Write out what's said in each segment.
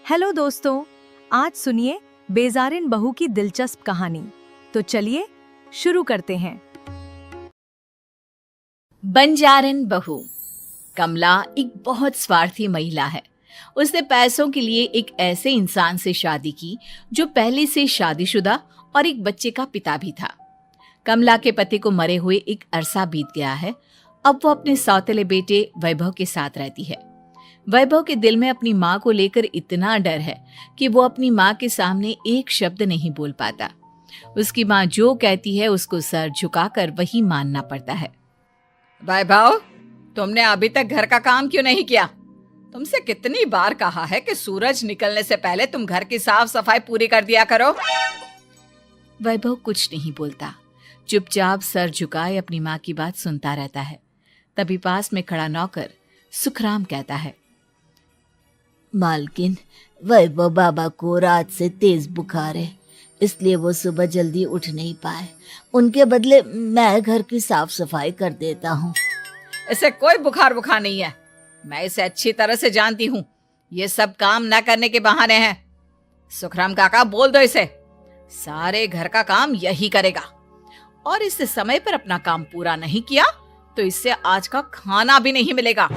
Hello दोस्तों, आज सुनिए बेजारिन बहू की दिलचस्प कहानी। तो चलिए शुरू करते हैं। बंजारन बहू। कमला एक बहुत स्वार्थी महिला है। उसने पैसों के लिए एक ऐसे इंसान से शादी की जो पहले से शादीशुदा और एक बच्चे का पिता भी था। कमला के पति को मरे हुए एक अरसा बीत गया है। अब वो अपने सौतेले बेटे वैभव के साथ रहती है। वैभव के दिल में अपनी माँ को लेकर इतना डर है कि वो अपनी माँ के सामने एक शब्द नहीं बोल पाता। उसकी माँ जो कहती है उसको सर झुकाकर वही मानना पड़ता है। वैभव, तुमने अभी तक घर का काम क्यों नहीं किया? तुमसे कितनी बार कहा है कि सूरज निकलने से पहले तुम घर की साफ सफाई पूरी कर दिया करो। वैभव कुछ नहीं बोलता, चुपचाप सर झुकाए अपनी माँ की बात सुनता रहता है। तभी पास में खड़ा नौकर सुखराम कहता है, मालकिन, वैभव बाबा को रात से तेज बुखार है, इसलिए वो सुबह जल्दी उठ नहीं पाए। उनके बदले मैं घर की साफ सफाई कर देता हूँ। इसे कोई बुखार नहीं है। मैं इसे अच्छी तरह से जानती हूँ। ये सब काम न करने के बहाने हैं। सुखराम काका, बोल दो इसे, सारे घर का काम यही करेगा। और इससे समय पर अपना काम पूरा नहीं किया तो इससे आज का खाना भी नहीं मिलेगा।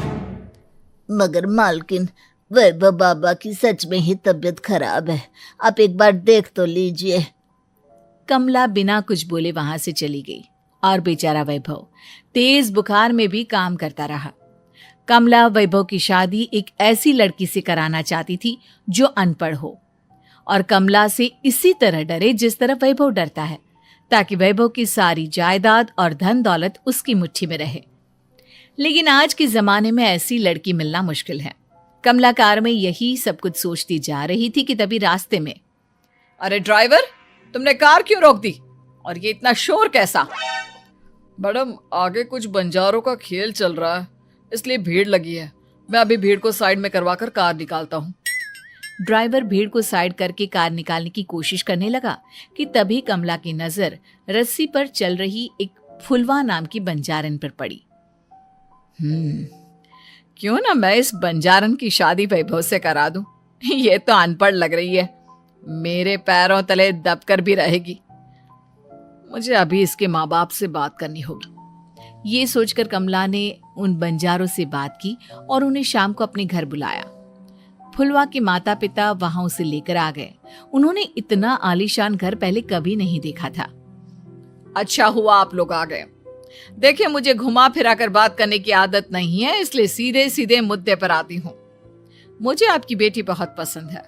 मगर मालकिन, वैभव बाबा की सच में ही तबीयत खराब है, आप एक बार देख तो लीजिए। कमला बिना कुछ बोले वहां से चली गई और बेचारा वैभव तेज बुखार में भी काम करता रहा। कमला वैभव की शादी एक ऐसी लड़की से कराना चाहती थी जो अनपढ़ हो और कमला से इसी तरह डरे जिस तरह वैभव डरता है, ताकि वैभव की सारी जायदाद और धन दौलत उसकी मुट्ठी में रहे। लेकिन आज के जमाने में ऐसी लड़की मिलना मुश्किल है। कमला कार में यही सब कुछ सोचती जा रही थी कि तभी रास्ते में, अरे ड्राइवर, तुमने कार क्यों रोक दी? और ये इतना शोर कैसा? मैडम, आगे कुछ बंजारों का खेल चल रहा है, इसलिए भीड़ लगी है। मैं अभी भीड़ को साइड में करवाकर कार निकालता हूँ। ड्राइवर भीड़ को साइड करके कार निकालने की कोशिश करने लगा कि तभी कमला की नजर रस्सी पर चल रही एक फुलवा नाम की बंजारन पर पड़ी। क्यों ना मैं इस बंजारन की शादी वैभव से करा दूं? ये तो अनपढ़ लग रही है, मेरे पैरों तले दबकर भी रहेगी। मुझे अभी इसके माँ बाप से बात करनी होगी। ये सोचकर कमला ने उन बंजारों से बात की और उन्हें शाम को अपने घर बुलाया। फुलवा के माता पिता वहां उसे लेकर आ गए। उन्होंने इतना आलीशान घर पहले कभी नहीं देखा था। अच्छा हुआ आप लोग आ गए। देखिए, मुझे घुमा फिरा कर बात करने की आदत नहीं है, इसलिए सीधे सीधे मुद्दे पर आती हूँ। मुझे आपकी बेटी बहुत पसंद है।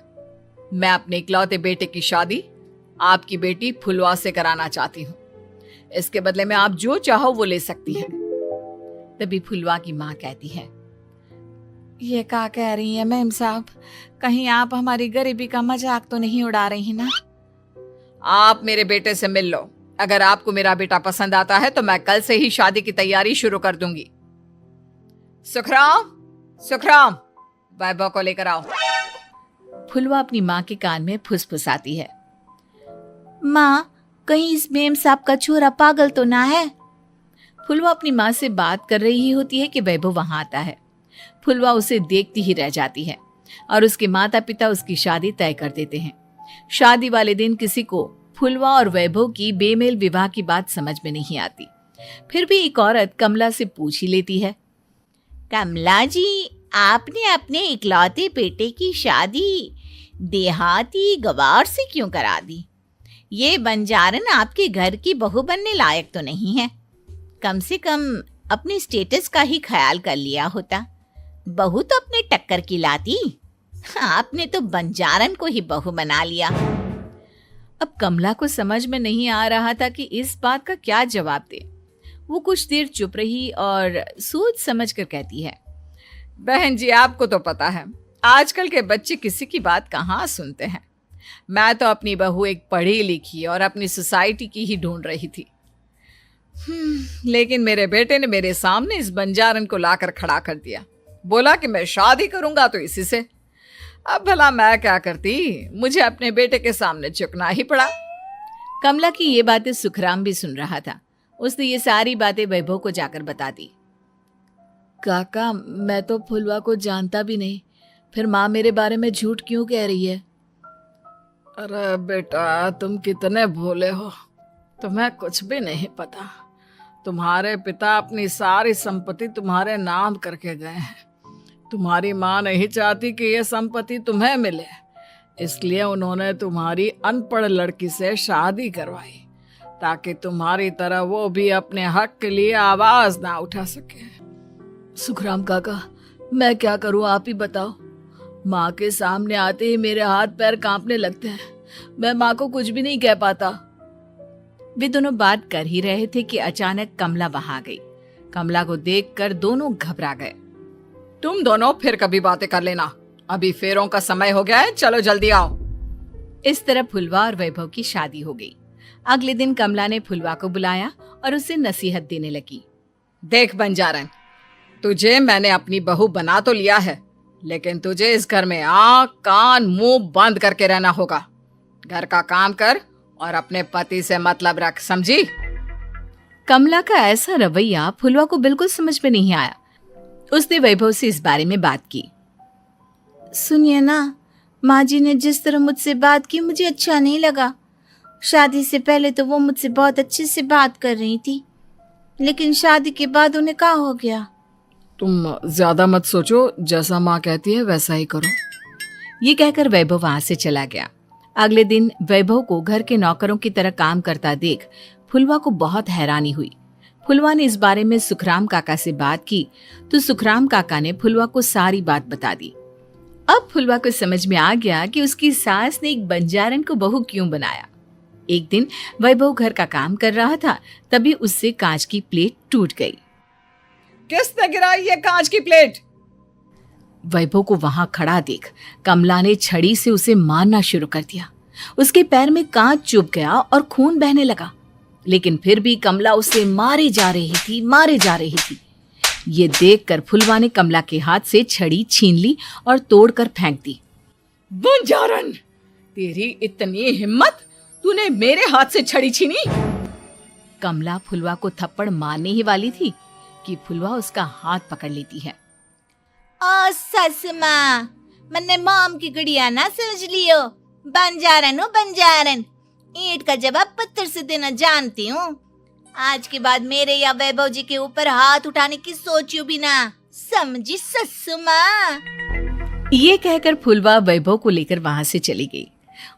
मैं अपने इकलौते बेटे की शादी आपकी बेटी फुलवा से कराना चाहती हूँ। इसके बदले में आप जो चाहो वो ले सकती हैं। तभी फुलवा की माँ कहती है, ये क्या कह रही है मैम साहब? कहीं आप हमारी गरीबी का मजाक तो नहीं उड़ा रही ना? आप मेरे बेटे से मिल लो। अगर आपको मेरा बेटा पसंद आता है तो मैं कल से ही शादी की तैयारी शुरू कर दूंगी। सुखराम, वैभव को लेकर आओ। फुलवा अपनी माँ के कान में फुसफुसाती है, माँ, कहीं इस मेम साहब का छोरा पागल तो ना है? फुलवा अपनी माँ से बात कर रही होती है कि वैभव वहां आता है। फुलवा उसे देखती ही रह जाती है और उसके माता पिता उसकी शादी तय कर देते हैं। शादी वाले दिन किसी को फुलवा और वैभव की बेमेल विवाह की बात समझ में नहीं आती। फिर भी एक औरत कमला से पूछ ही लेती है, कमला जी, आपने अपने इकलौते बेटे की शादी देहाती गवार से क्यों करा दी? ये बंजारन आपके घर की बहू बनने लायक तो नहीं है। कम से कम अपने स्टेटस का ही ख्याल कर लिया होता। बहू तो अपने टक्कर की लाती, आपने तो बंजारन को ही बहू बना लिया। अब कमला को समझ में नहीं आ रहा था कि इस बात का क्या जवाब दे। वो कुछ देर चुप रही और सोच समझ कर कहती है, बहन जी, आपको तो पता है आजकल के बच्चे किसी की बात कहाँ सुनते हैं। मैं तो अपनी बहू एक पढ़ी लिखी और अपनी सोसाइटी की ही ढूंढ रही थी। लेकिन मेरे बेटे ने मेरे सामने इस बंजारन को लाकर खड़ा कर दिया। बोला कि मैं शादी करूंगा तो इसी से। अब भला मैं क्या करती, मुझे अपने बेटे के सामने झुकना ही पड़ा। कमला की ये बातें सुखराम भी सुन रहा था। उसने ये सारी बातें वैभव को जाकर बता दी। काका, मैं तो फुलवा को जानता भी नहीं, फिर माँ मेरे बारे में झूठ क्यों कह रही है? अरे बेटा, तुम कितने भोले हो, तुम्हें कुछ भी नहीं पता। तुम्हारे पिता अपनी सारी संपत्ति तुम्हारे नाम करके गए हैं। तुम्हारी माँ नहीं चाहती कि यह संपत्ति तुम्हें मिले, इसलिए उन्होंने तुम्हारी अनपढ़ लड़की से शादी करवाई ताकि तुम्हारी तरह वो भी अपने हक के लिए आवाज ना उठा सके। सुखराम काका, मैं क्या करूं, आप ही बताओ। माँ के सामने आते ही मेरे हाथ पैर कांपने लगते हैं। मैं माँ को कुछ भी नहीं कह पाता। वे दोनों बात कर ही रहे थे कि अचानक कमला वहां आ गई। कमला को देखकर दोनों घबरा गए। तुम दोनों फिर कभी बातें कर लेना, अभी फेरों का समय हो गया है, चलो जल्दी आओ। इस तरह फुलवा और वैभव की शादी हो गई। अगले दिन कमला ने फुलवा को बुलाया और उसे नसीहत देने लगी। देख बंजारन, तुझे मैंने अपनी बहू बना तो लिया है, लेकिन तुझे इस घर में आँख कान मुंह बंद करके रहना होगा। घर का काम कर और अपने पति से मतलब रख, समझी? कमला का ऐसा रवैया फुलवा को बिल्कुल समझ में नहीं आया। उसने वैभव से इस बारे में बात की। सुनिए ना, माँ जी ने जिस तरह मुझसे बात की मुझे अच्छा नहीं लगा। शादी से पहले तो वो मुझसे बहुत अच्छे से बात कर रही थी, लेकिन शादी के बाद उन्हें क्या हो गया? तुम ज्यादा मत सोचो, जैसा माँ कहती है वैसा ही करो। ये कहकर वैभव वहां से चला गया। अगले दिन वैभव को घर के नौकरों की तरह काम करता देख फुलवा को बहुत हैरानी हुई। फुलवा ने इस बारे में सुखराम काका से बात की तो सुखराम काका ने फुलवा को सारी बात बता दी। अब फुलवा को समझ में आ गया कि उसकी सास ने एक बंजारन को बहू क्यों बनाया। एक दिन वैभव घर का काम कर रहा था, तभी उससे कांच की प्लेट टूट गई। किसने गिराई ये कांच की प्लेट? वैभव को वहां खड़ा देख कमला ने छड़ी से उसे मारना शुरू कर दिया। उसके पैर में कांच चुभ गया और खून बहने लगा, लेकिन फिर भी कमला उसे मारे जा रही थी। ये देखकर फुलवा ने कमला के हाथ से छड़ी छीन ली और तोड़कर फेंक दी। बंजारन, तेरी इतनी हिम्मत, तूने मेरे हाथ से छड़ी छीनी? कमला फुलवा को थप्पड़ मारने ही वाली थी कि फुलवा उसका हाथ पकड़ लेती है। ओ सस माँ, मैंने मॉम की गुड़िया ना समझ लियो। बंजारन हो बंजारन, ईंट का जवाब पत्थर से देना जानती हूँ। आज के बाद मेरे या वैभव जी के ऊपर हाथ उठाने की सोचियो भी ना, समझी ससु माँ? ये कहकर फुलवा वैभव को लेकर वहां से चली गई।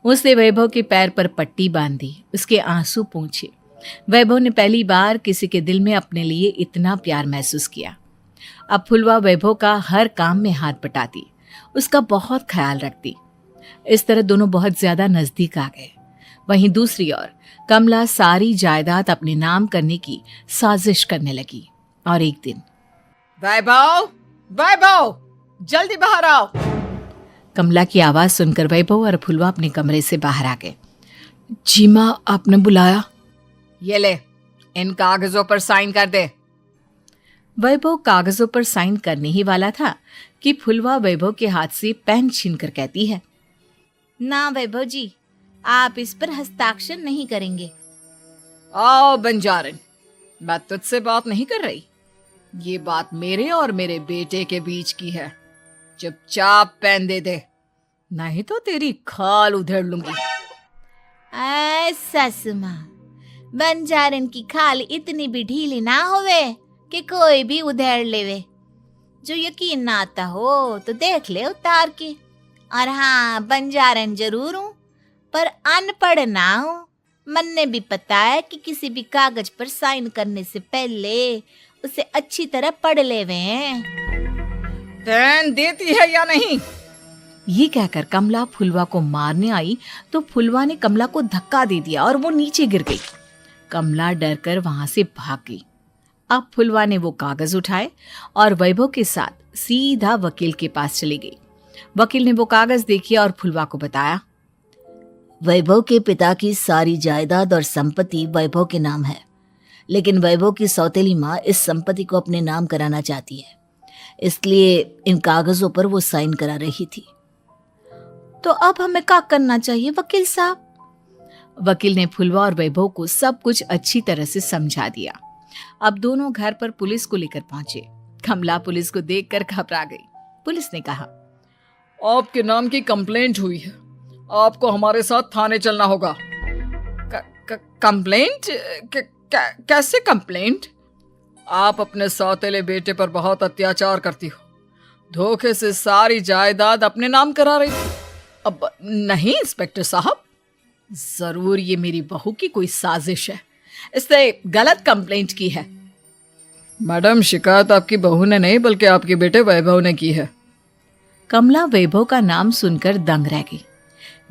उसने वैभव के पैर पर पट्टी बांधी, उसके आंसू पोंछे। वैभव ने पहली बार किसी के दिल में अपने लिए इतना प्यार महसूस किया। अब फुलवा वैभव का हर काम में हाथ बटाती, उसका बहुत ख्याल रखती। इस तरह दोनों बहुत ज्यादा नजदीक आ गए। वहीं दूसरी ओर कमला सारी जायदाद अपने नाम करने की साजिश करने लगी। और एक दिन, वैभव, वैभव, जल्दी बाहर आओ। कमला की आवाज सुनकर वैभव और फुलवा अपने कमरे से बाहर आ गए। जी माँ, आपने बुलाया? ये ले, इन कागजों पर साइन कर दे। वैभव कागजों पर साइन करने ही वाला था कि फुलवा वैभव के हाथ से पेन छीनकर कहती है, ना वैभव जी, आप इस पर हस्ताक्षर नहीं करेंगे। आओ बंजारन, मैं तुझसे बात नहीं कर रही। ये बात मेरे और मेरे बेटे के बीच की है। चुपचाप पेन दे दे, नहीं तो तेरी खाल उधेड़ लूंगी। ससु माँ, बंजारन की खाल इतनी भी ढीली ना होवे कि कोई भी उधेड़ लेवे। जो यकीन ना आता हो तो देख ले उतार के। और हाँ, बंजारन जरूर हूँ पर अनपढ़ ना हूँ। मन ने भी पता है कि किसी भी कागज पर साइन करने से पहले उसे अच्छी तरह पढ़ लेवे हैं। पेन देती है या नहीं? ये कहकर कमला फुलवा को मारने आई तो फुलवा ने कमला को धक्का दे दिया और वो नीचे गिर गई। कमला डरकर वहां से भाग गई। अब फुलवा ने वो कागज उठाए और वैभव के साथ सीधा वकील के पास चली गई। वकील ने वो कागज देखे और फुलवा को बताया, वैभव के पिता की सारी जायदाद और संपत्ति वैभव के नाम है, लेकिन वैभव की सौतेली माँ इस संपत्ति को अपने नाम कराना चाहती है, इसलिए इन कागजों पर वो साइन करा रही थी। तो अब हमें क्या करना चाहिए वकील साहब? वकील ने फुलवा और वैभव को सब कुछ अच्छी तरह से समझा दिया। अब दोनों घर पर पुलिस को लेकर पहुंचे। कमला पुलिस को देखकर घबरा गई। पुलिस ने कहा, आपके नाम की कंप्लेंट हुई है, आपको हमारे साथ थाने चलना होगा। कंप्लेंट? कैसे कंप्लेंट? आप अपने सौतेले बेटे पर बहुत अत्याचार करती हो, धोखे से सारी जायदाद अपने नाम करा रही थी। अब नहीं इंस्पेक्टर साहब, जरूर ये मेरी बहू की कोई साजिश है, इसने गलत कंप्लेंट की है। मैडम, शिकायत आपकी बहू ने नहीं बल्कि आपके बेटे वैभव ने की है। कमला वैभव का नाम सुनकर दंग रह गई।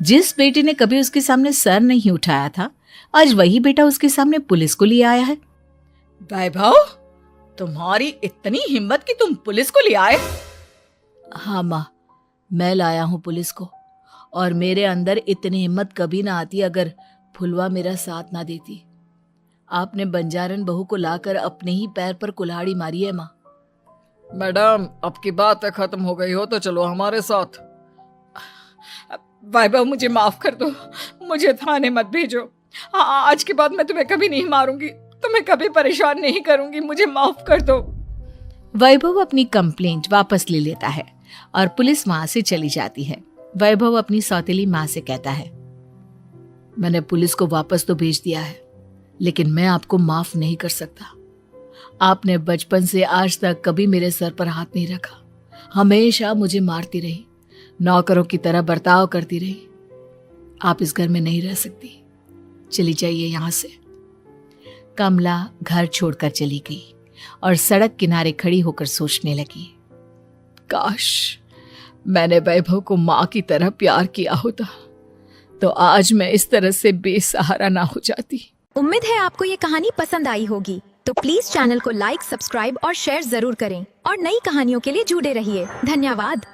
जिस बेटे ने कभी उसके सामने सर नहीं उठाया था, आज वही बेटा उसके सामने पुलिस को लिए आया है। वैभव, तुम्हारी इतनी हिम्मत कि तुम पुलिस को ले आए? हाँ माँ, मैं लाया हूँ पुलिस को, और मेरे अंदर इतनी हिम्मत कभी ना आती अगर फुलवा मेरा साथ ना देती। आपने बंजारन बहू को लाकर अपने ही पैर पर कुल्हाड़ी मारी है माँ। मैडम, आपकी बात खत्म हो गई हो तो चलो हमारे साथ। वैभव, मुझे माफ कर दो, मुझे थाने मत भेजो। हाँ, आज के बाद मैं तुम्हें कभी नहीं मारूंगी, तुम्हें कभी परेशान नहीं करूंगी, मुझे माफ कर दो। वैभव अपनी कंप्लेंट वापस ले लेता है और पुलिस वहां से चली जाती है। वैभव अपनी सौतेली माँ से कहता है, मैंने पुलिस को वापस तो भेज दिया है, लेकिन मैं आपको माफ नहीं कर सकता। आपने बचपन से आज तक कभी मेरे सर पर हाथ नहीं रखा, हमेशा मुझे मारती रही, नौकरों की तरह बर्ताव करती रही। आप इस घर में नहीं रह सकती, चली जाइए यहाँ से। कमला घर छोड़कर चली गई और सड़क किनारे खड़ी होकर सोचने लगी, काश मैंने वैभव को माँ की तरह प्यार किया होता तो आज मैं इस तरह से बेसहारा ना हो जाती। उम्मीद है आपको ये कहानी पसंद आई होगी, तो प्लीज चैनल को लाइक, सब्सक्राइब और शेयर जरूर करें और नई कहानियों के लिए जुड़े रहिए। धन्यवाद।